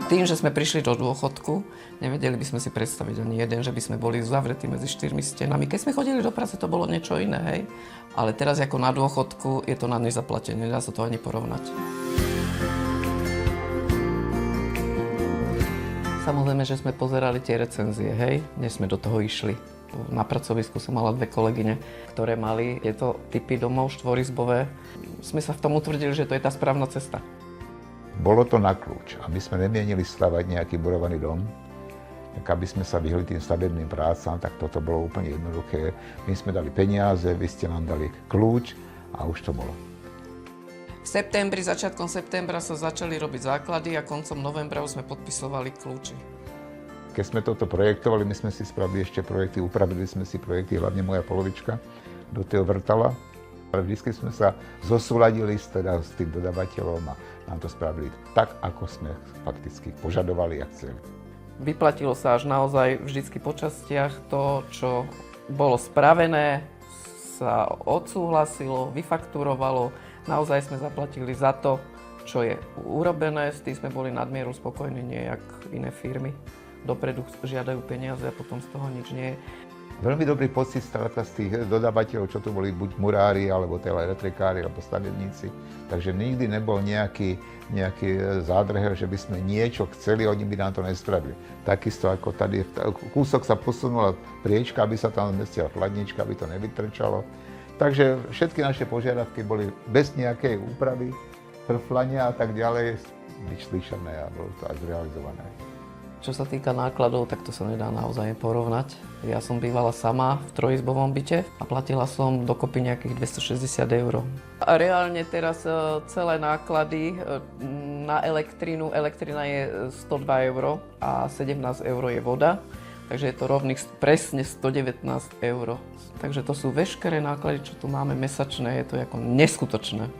Tým, že sme prišli do dôchodku, nevedeli by sme si predstaviť ani jeden, že by sme boli zavretí medzi štyrmi stenami. Keď sme chodili do práce, to bolo niečo iné, hej. Ale teraz ako na dôchodku je to na nezaplatenie, nedá sa to ani porovnať. Samozrejme, že sme pozerali tie recenzie, hej, než sme do toho išli. Na pracovisku som mala 2 kolegyne, ktoré mali tieto typy domov štvorizbové. Sme sa v tom utvrdili, že to je tá správna cesta. Bolo to na kľúč, aby sme nemienili stavať nejaký budovaný dom, tak aby sme sa vyhli tým stavebným prácam, tak toto bolo úplne jednoduché. My sme dali peniaze, vy ste nám dali kľúč a už to bolo. V septembri, začiatkom septembra sa začali robiť základy a koncom novembra už sme podpisovali kľúče. Keď sme toto projektovali, my sme si spravili ešte projekty, upravili sme si projekty, hlavne moja polovička do toho vrtala. Ale vždy sme sa zosúladili s tým dodávateľom a nám to spravili tak, ako sme fakticky požadovali a chceli. Vyplatilo sa až naozaj vždycky po častiach. To, čo bolo spravené, sa odsúhlasilo, vyfakturovalo. Naozaj sme zaplatili za to, čo je urobené. S tým sme boli nadmieru spokojní, nie jak iné firmy. Dopredu žiadajú peniaze a potom z toho nič nie je. Veľmi dobrý pocit stráta z tých dodávateľov, čo tu boli buď murári, alebo elektrikári, alebo stavebníci. Takže nikdy nebol nejaký zádrhel, že by sme niečo chceli, oni by nám to nespravili. Takisto ako tady, kúsok sa posunula priečka, aby sa tam zmestila chladnička, aby to nevytrčalo. Takže všetky naše požiadavky boli bez nejakej úpravy, frflania a tak ďalej vyčíslené a bolo to až zrealizované. Čo sa týka nákladov, tak to sa nedá naozaj porovnať. Ja som bývala sama v trojizbovom byte a platila som dokopy nejakých 260 eur. A reálne teraz celé náklady na elektrínu, elektrina je 102 eur a 17 eur je voda. Takže je to rovných presne 119 eur. Takže to sú veškeré náklady, čo tu máme mesačné, je to ako neskutočné.